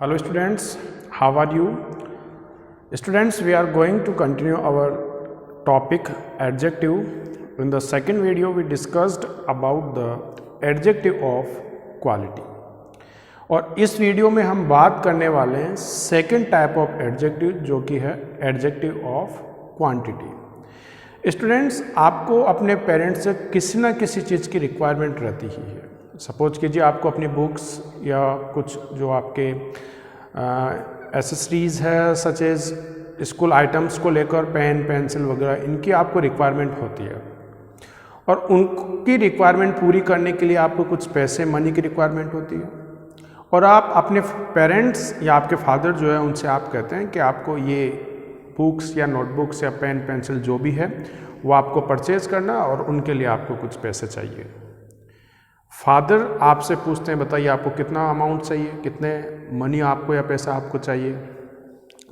Hello students, how are you? Students, we are going to continue our topic adjective. In the second video we discussed about the adjective of quality. और इस video में हम बात करने वाले हैं second type of adjective जो कि है एडजेक्टिव ऑफ क्वांटिटी। स्टूडेंट्स, आपको अपने पेरेंट्स से किसी ना किसी चीज़ की रिक्वायरमेंट रहती ही है। सपोज कीजिए आपको अपनी बुक्स या कुछ जो आपके एसेसरीज़ है सच एज स्कूल आइटम्स को लेकर पेन पेंसिल वगैरह इनकी आपको रिक्वायरमेंट होती है और उनकी रिक्वायरमेंट पूरी करने के लिए आपको कुछ पैसे मनी की रिक्वायरमेंट होती है और आप अपने पेरेंट्स या आपके फादर जो है उनसे आप कहते हैं कि आपको ये बुक्स या नोटबुक्स या पेन पेंसिल जो भी है वो आपको परचेज़ करना और उनके लिए आपको कुछ पैसे चाहिए। फादर आपसे पूछते हैं बताइए आपको कितना अमाउंट चाहिए, कितने मनी आपको या पैसा आपको चाहिए।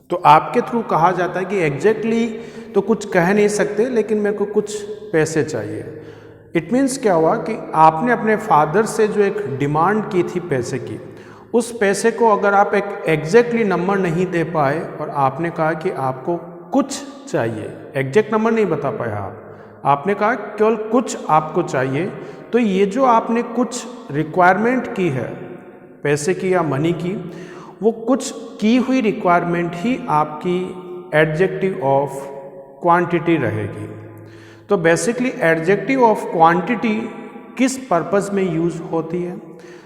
तो आपके थ्रू कहा जाता है कि एग्जैक्टली तो कुछ कह नहीं सकते लेकिन मेरे को कुछ पैसे चाहिए। इट मीन्स क्या हुआ कि आपने अपने फादर से जो एक डिमांड की थी पैसे की, उस पैसे को अगर आप एक एग्जैक्टली नंबर नहीं दे पाए और आपने कहा कि आपको कुछ चाहिए, एग्जैक्ट नंबर नहीं बता पाया आपने कहा केवल कुछ आपको चाहिए, तो ये जो आपने कुछ रिक्वायरमेंट की है पैसे की या मनी की, वो कुछ की हुई रिक्वायरमेंट ही आपकी एडजेक्टिव ऑफ क्वांटिटी रहेगी। तो बेसिकली एडजेक्टिव ऑफ क्वांटिटी किस पर्पस में यूज होती है?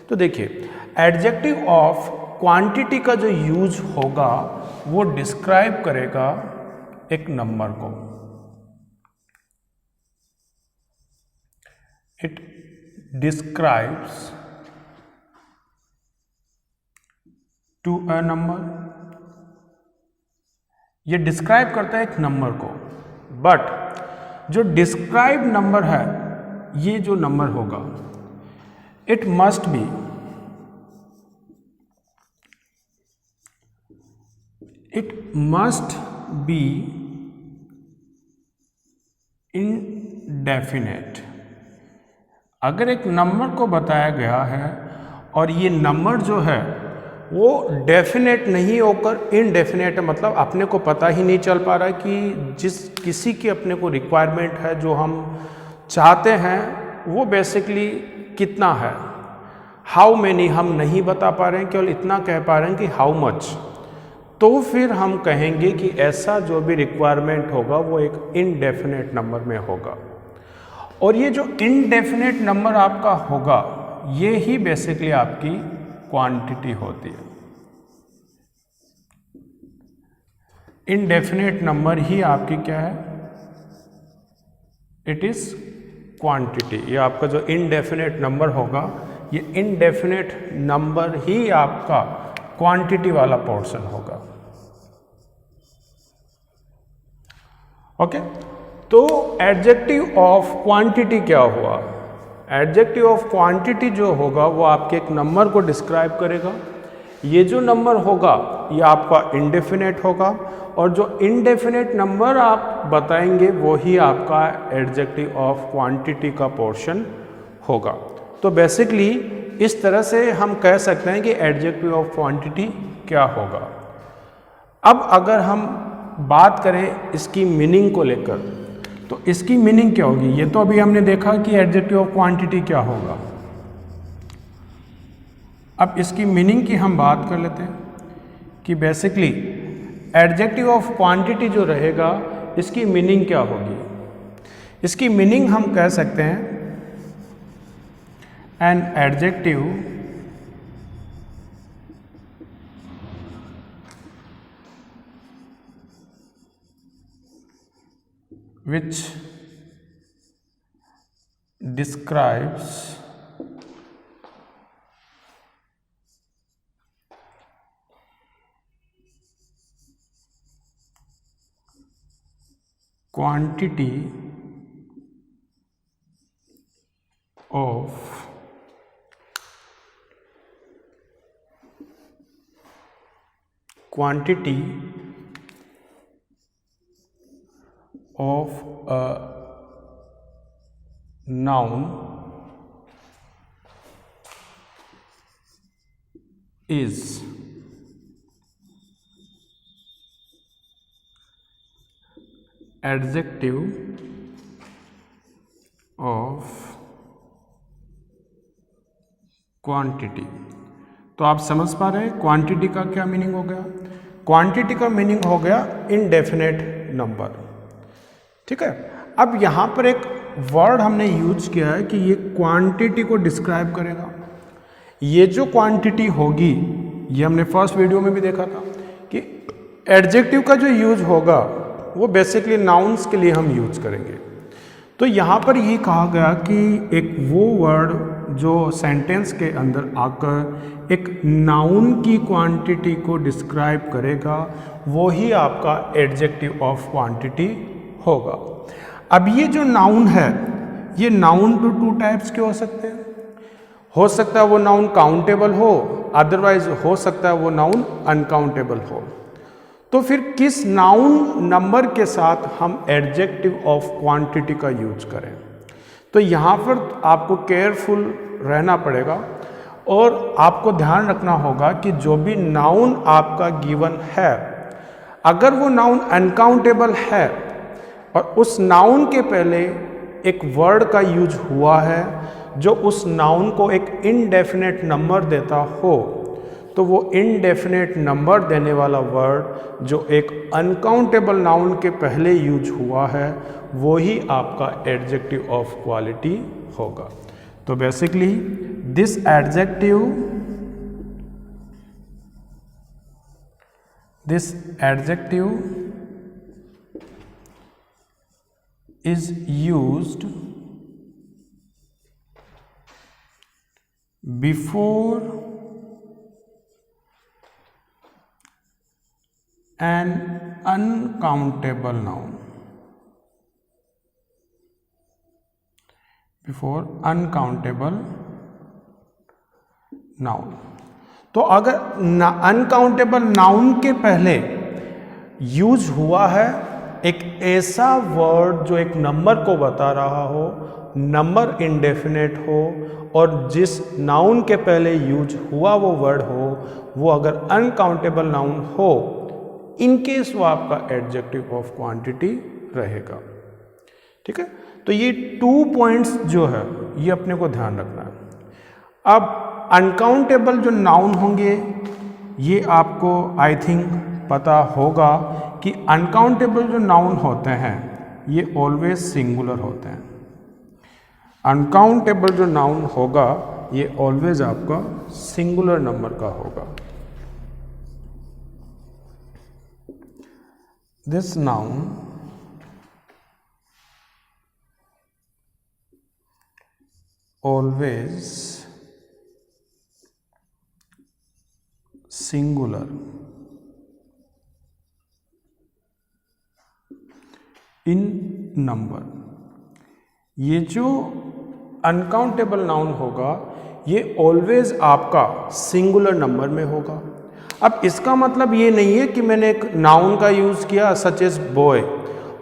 तो देखिए, एडजेक्टिव ऑफ क्वांटिटी का जो यूज होगा वो डिस्क्राइब करेगा एक नंबर को। It describes to a number. ये डिस्क्राइब करता है एक नंबर को, बट जो डिस्क्राइब नंबर है ये जो नंबर होगा इट मस्ट बी इनडेफिनेट। अगर एक नंबर को बताया गया है और ये नंबर जो है वो डेफिनेट नहीं होकर इनडेफिनेट है, मतलब अपने को पता ही नहीं चल पा रहा है कि जिस किसी की अपने को रिक्वायरमेंट है जो हम चाहते हैं वो बेसिकली कितना है, हाउ मैनी हम नहीं बता पा रहे हैं, केवल इतना कह पा रहे हैं कि हाउ मच। तो फिर हम कहेंगे कि ऐसा जो भी रिक्वायरमेंट होगा वो एक इनडेफिनेट नंबर में होगा। और ये जो इनडेफिनेट नंबर आपका होगा ये ही बेसिकली आपकी क्वांटिटी होती है। इनडेफिनेट नंबर ही आपकी क्या है? It is quantity. ये आपका जो इनडेफिनेट नंबर होगा ये इनडेफिनेट नंबर ही आपका क्वांटिटी वाला पोर्शन होगा। ओके, तो एडजेक्टिव ऑफ क्वांटिटी क्या हुआ? एडजेक्टिव ऑफ क्वांटिटी जो होगा वो आपके एक नंबर को डिस्क्राइब करेगा। ये जो नंबर होगा ये आपका इंडेफिनेट होगा और जो इंडेफिनेट नंबर आप बताएंगे वो ही आपका एडजेक्टिव ऑफ क्वांटिटी का पोर्शन होगा। तो बेसिकली इस तरह से हम कह सकते हैं कि एडजेक्टिव ऑफ क्वांटिटी क्या होगा। अब अगर हम बात करें इसकी मीनिंग को लेकर, तो इसकी मीनिंग क्या होगी? ये तो अभी हमने देखा कि एडजेक्टिव ऑफ क्वांटिटी क्या होगा। अब इसकी मीनिंग की हम बात कर लेते हैं कि बेसिकली एडजेक्टिव ऑफ क्वांटिटी जो रहेगा इसकी मीनिंग क्या होगी। इसकी मीनिंग हम कह सकते हैं an adjective which describes quantity of a noun is adjective of quantity. तो आप समझ पा रहे हैं क्वांटिटी का क्या मीनिंग हो गया? क्वांटिटी का मीनिंग हो गया इनडेफिनेट नंबर। ठीक है, अब यहाँ पर एक वर्ड हमने यूज किया है कि ये क्वांटिटी को डिस्क्राइब करेगा। ये जो क्वांटिटी होगी, ये हमने फर्स्ट वीडियो में भी देखा था कि एडजेक्टिव का जो यूज होगा वो बेसिकली नाउन्स के लिए हम यूज करेंगे। तो यहाँ पर ये कहा गया कि एक वो वर्ड जो सेंटेंस के अंदर आकर एक नाउन की क्वांटिटी को डिस्क्राइब करेगा, वो ही आपका एडजेक्टिव ऑफ क्वांटिटी होगा। अब ये जो नाउन है, ये नाउन टू टाइप्स के हो सकते हैं। हो सकता है वो नाउन काउंटेबल हो, अदरवाइज हो सकता है वो नाउन अनकाउंटेबल हो। तो फिर किस नाउन नंबर के साथ हम एडजेक्टिव ऑफ क्वांटिटी का यूज करें? तो यहाँ पर आपको केयरफुल रहना पड़ेगा और आपको ध्यान रखना होगा कि जो भी नाउन आपका गिवन है, अगर वो नाउन अनकाउंटेबल है और उस नाउन के पहले एक वर्ड का यूज हुआ है जो उस नाउन को एक इनडेफिनेट नंबर देता हो, तो वो इनडेफिनेट नंबर देने वाला वर्ड जो एक अनकाउंटेबल नाउन के पहले यूज हुआ है, वो ही आपका एडजेक्टिव ऑफ क्वालिटी होगा। तो basically this adjective is used before an uncountable noun, before uncountable noun। तो अगर अनकाउंटेबल नाउन के पहले यूज हुआ है एक ऐसा वर्ड जो एक नंबर को बता रहा हो, नंबर इनडेफिनेट हो और जिस नाउन के पहले यूज हुआ वो वर्ड हो, वो अगर अनकाउंटेबल नाउन हो, इन केस वो आपका एडजेक्टिव ऑफ क्वांटिटी रहेगा। ठीक है, तो ये 2 पॉइंट्स जो है ये अपने को ध्यान रखना है। अब अनकाउंटेबल जो नाउन होंगे, ये आपको आई थिंक पता होगा कि अनकाउंटेबल जो नाउन होते हैं ये ऑलवेज सिंगुलर होते हैं। अनकाउंटेबल जो नाउन होगा ये ऑलवेज आपका सिंगुलर नंबर का होगा। This noun always singular in number. ये जो अनकाउंटेबल नाउन होगा ये ऑलवेज आपका सिंगुलर नंबर में होगा। अब इसका मतलब ये नहीं है कि मैंने एक नाउन का यूज़ किया सच एज बॉय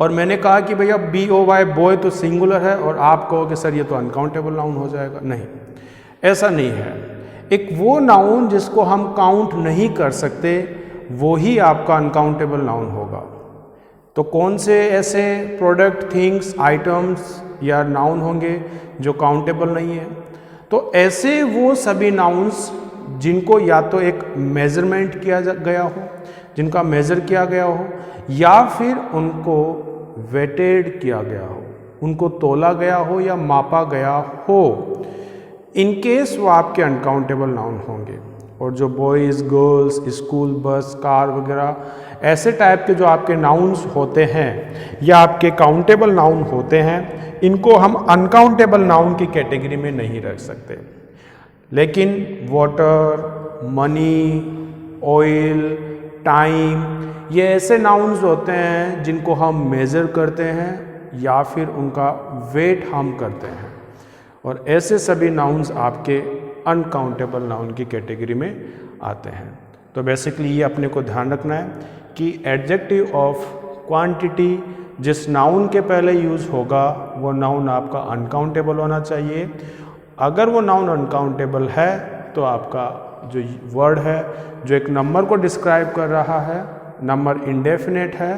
और मैंने कहा कि भैया BOY बॉय तो सिंगुलर है और आप कहोगे सर ये तो अनकाउंटेबल नाउन हो जाएगा। नहीं, ऐसा नहीं है। एक वो नाउन जिसको हम काउंट नहीं कर सकते वो ही आपका अनकाउंटेबल नाउन होगा। तो कौन से ऐसे प्रोडक्ट, थिंग्स, आइटम्स या नाउन होंगे जो काउंटेबल नहीं है? तो ऐसे वो सभी नाउन्स जिनको या तो एक मेजरमेंट किया गया हो, जिनका मेज़र किया गया हो, या फिर उनको वेटेड किया गया हो, उनको तोला गया हो या मापा गया हो, इन केस वो आपके अनकाउंटेबल नाउन होंगे। और जो बॉयज़, गर्ल्स, स्कूल, बस, कार वगैरह ऐसे टाइप के जो आपके नाउन्स होते हैं या आपके काउंटेबल नाउन होते हैं, इनको हम अनकाउंटेबल नाउन की कैटेगरी में नहीं रख सकते। लेकिन वाटर, मनी, ऑयल, टाइम, ये ऐसे नाउन्स होते हैं जिनको हम मेज़र करते हैं या फिर उनका वेट हम करते हैं, और ऐसे सभी नाउन्स आपके अनकाउंटेबल नाउन की कैटेगरी में आते हैं। तो बेसिकली ये अपने को ध्यान रखना है कि एडजेक्टिव ऑफ क्वांटिटी जिस नाउन के पहले यूज़ होगा वो नाउन आपका अनकाउंटेबल होना चाहिए। अगर वो नाउन अनकाउंटेबल है तो आपका जो वर्ड है जो एक नंबर को डिस्क्राइब कर रहा है, नंबर इंडेफिनेट है,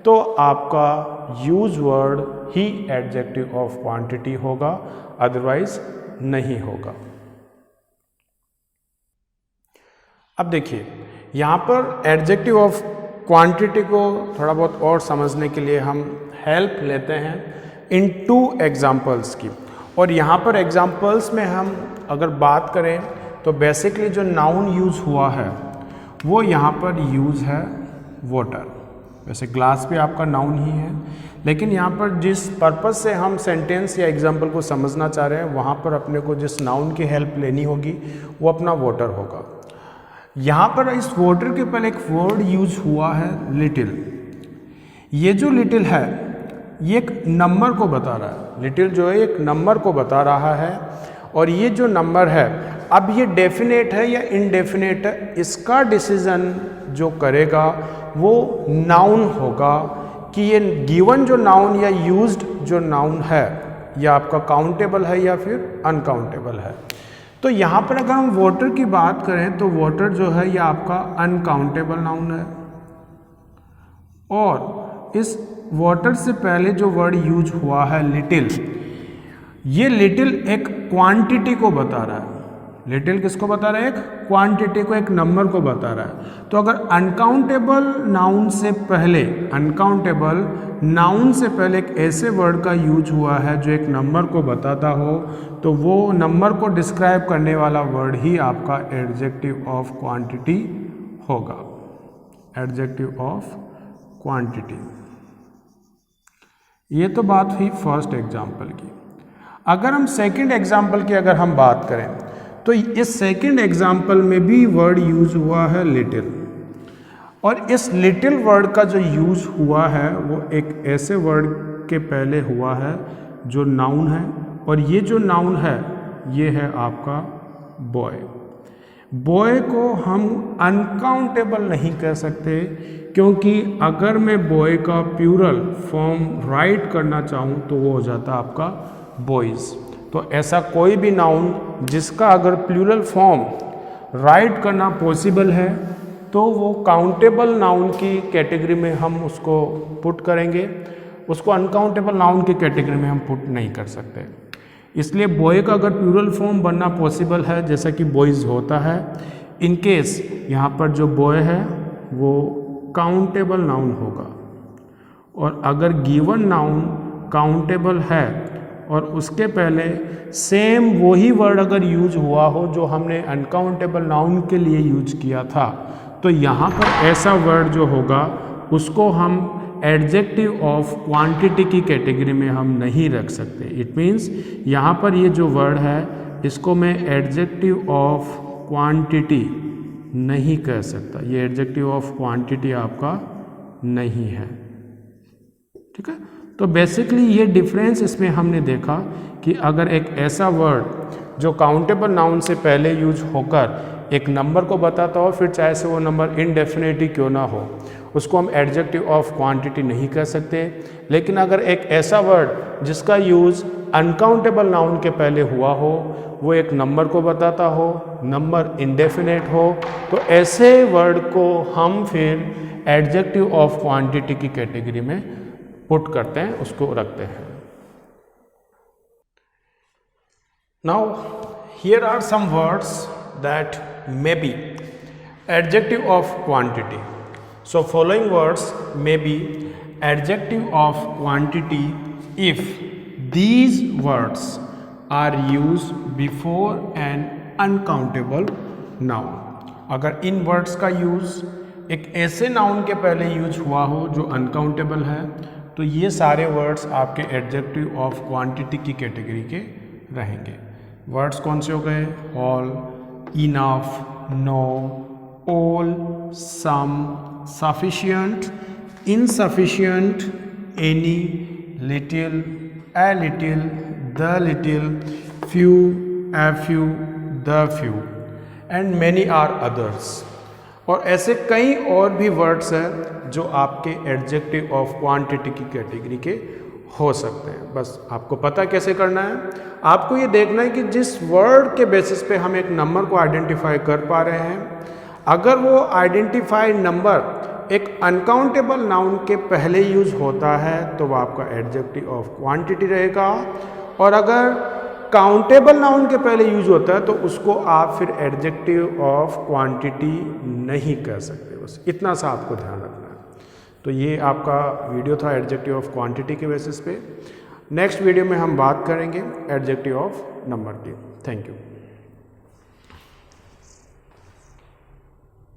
तो आपका use word he adjective of quantity होगा, अदरवाइज नहीं होगा। अब देखिए यहाँ पर एडजेक्टिव ऑफ क्वांटिटी को थोड़ा बहुत और समझने के लिए हम हेल्प लेते हैं इन 2 एग्जाम्पल्स की। और यहाँ पर एग्जाम्पल्स में हम अगर बात करें तो बेसिकली जो नाउन यूज़ हुआ है वो यहाँ पर यूज़ है वाटर। वैसे ग्लास भी आपका नाउन ही है, लेकिन यहाँ पर जिस पर्पज़ से हम सेंटेंस या एग्जाम्पल को समझना चाह रहे हैं वहाँ पर अपने को जिस नाउन की हेल्प लेनी होगी वो अपना वाटर होगा। यहाँ पर इस वाटर के पहले एक वर्ड यूज हुआ है लिटिल। ये जो लिटिल है ये एक नंबर को बता रहा है। लिटिल जो है एक नंबर को बता रहा है, और ये जो नंबर है अब ये डेफिनेट है या इनडेफिनेट है, इसका डिसीजन जो करेगा वो नाउन होगा कि ये गिवन जो नाउन या यूज्ड जो नाउन है या आपका काउंटेबल है या फिर अनकाउंटेबल है। तो यहाँ पर अगर हम वाटर की बात करें तो वाटर जो है ये आपका अनकाउंटेबल नाउन है, और इस वाटर से पहले जो वर्ड यूज हुआ है लिटिल, ये लिटिल एक क्वांटिटी को बता रहा है। लिटिल किसको बता रहा है? एक क्वांटिटी को, एक नंबर को बता रहा है। तो अगर अनकाउंटेबल नाउन से पहले, अनकाउंटेबल नाउन से पहले एक ऐसे वर्ड का यूज हुआ है जो एक नंबर को बताता हो, तो वो नंबर को डिस्क्राइब करने वाला वर्ड ही आपका एडजेक्टिव ऑफ क्वांटिटी होगा। Adjective of quantity. ये तो बात हुई फर्स्ट एग्जाम्पल की। अगर हम सेकंड एग्जाम्पल की अगर हम बात करें तो इस सेकंड एग्जाम्पल में भी वर्ड यूज हुआ है लिटिल, और इस लिटिल वर्ड का जो यूज हुआ है वो एक ऐसे वर्ड के पहले हुआ है जो नाउन है, और ये जो नाउन है ये है आपका बॉय। बॉय को हम अनकाउंटेबल नहीं कह सकते, क्योंकि अगर मैं बॉय का प्लूरल फॉर्म राइट करना चाहूँ तो वो हो जाता आपका बॉयज़। तो ऐसा कोई भी नाउन जिसका अगर प्लूरल फॉर्म राइट करना पॉसिबल है तो वो काउंटेबल नाउन की कैटेगरी में हम उसको पुट करेंगे, उसको अनकाउंटेबल नाउन की कैटेगरी में हम पुट नहीं कर सकते। इसलिए बॉय का अगर प्लूरल फॉर्म बनना पॉसिबल है जैसा कि बॉयज़ होता है, इन केस यहाँ पर जो बॉय है वो काउंटेबल नाउन होगा, और अगर गिवन नाउन काउंटेबल है और उसके पहले सेम वही वर्ड अगर यूज हुआ हो जो हमने अनकाउंटेबल नाउन के लिए यूज किया था, तो यहाँ पर ऐसा वर्ड जो होगा उसको हम एडजेक्टिव ऑफ क्वांटिटी की कैटेगरी में हम नहीं रख सकते। इट मीन्स यहाँ पर ये जो वर्ड है इसको मैं एडजेक्टिव ऑफ क्वांटिटी नहीं कह सकता। ये एडजेक्टिव ऑफ क्वांटिटी आपका नहीं है, ठीक है। तो बेसिकली ये डिफरेंस इसमें हमने देखा कि अगर एक ऐसा वर्ड जो काउंटेबल नाउन से पहले यूज होकर एक नंबर को बताता हो, फिर चाहे से वो नंबर इनडेफिनेट ही क्यों ना हो, उसको हम एडजेक्टिव ऑफ क्वांटिटी नहीं कह सकते। लेकिन अगर एक ऐसा वर्ड जिसका यूज़ अनकाउंटेबल नाउन के पहले हुआ हो, वो एक नंबर को बताता हो, नंबर इनडेफिनेट हो, तो ऐसे वर्ड को हम फिर एडजेक्टिव ऑफ क्वांटिटी की कैटेगरी में पुट करते हैं, उसको रखते हैं। Now here are some words that may be adjective of quantity. So following words may be adjective of quantity if these words are used before an uncountable noun. अगर इन words का use एक ऐसे noun के पहले use हुआ हो जो uncountable है, तो ये सारे वर्ड्स आपके एडजेक्टिव ऑफ क्वांटिटी की कैटेगरी के रहेंगे। वर्ड्स कौन से हो गए? All, enough, no, all, some, sufficient, insufficient, any, little, a little, the little, few, a few, the few, and many are others. और ऐसे कई और भी वर्ड्स हैं जो आपके एडजेक्टिव ऑफ क्वांटिटी की कैटेगरी के हो सकते हैं। बस आपको पता कैसे करना है, आपको ये देखना है कि जिस वर्ड के बेसिस पे हम एक नंबर को आइडेंटिफाई कर पा रहे हैं, अगर वो आइडेंटिफाइड नंबर एक अनकाउंटेबल नाउन के पहले यूज होता है तो वह आपका एडजेक्टिव ऑफ क्वांटिटी रहेगा, और अगर काउंटेबल नाउन के पहले यूज होता है तो उसको आप फिर एडजेक्टिव ऑफ क्वांटिटी नहीं कह सकते। बस इतना सा आपको ध्यान रखना है। तो ये आपका वीडियो था एडजेक्टिव ऑफ क्वांटिटी के बेसिस पे। नेक्स्ट वीडियो में हम बात करेंगे एडजेक्टिव ऑफ नंबर की। Thank you.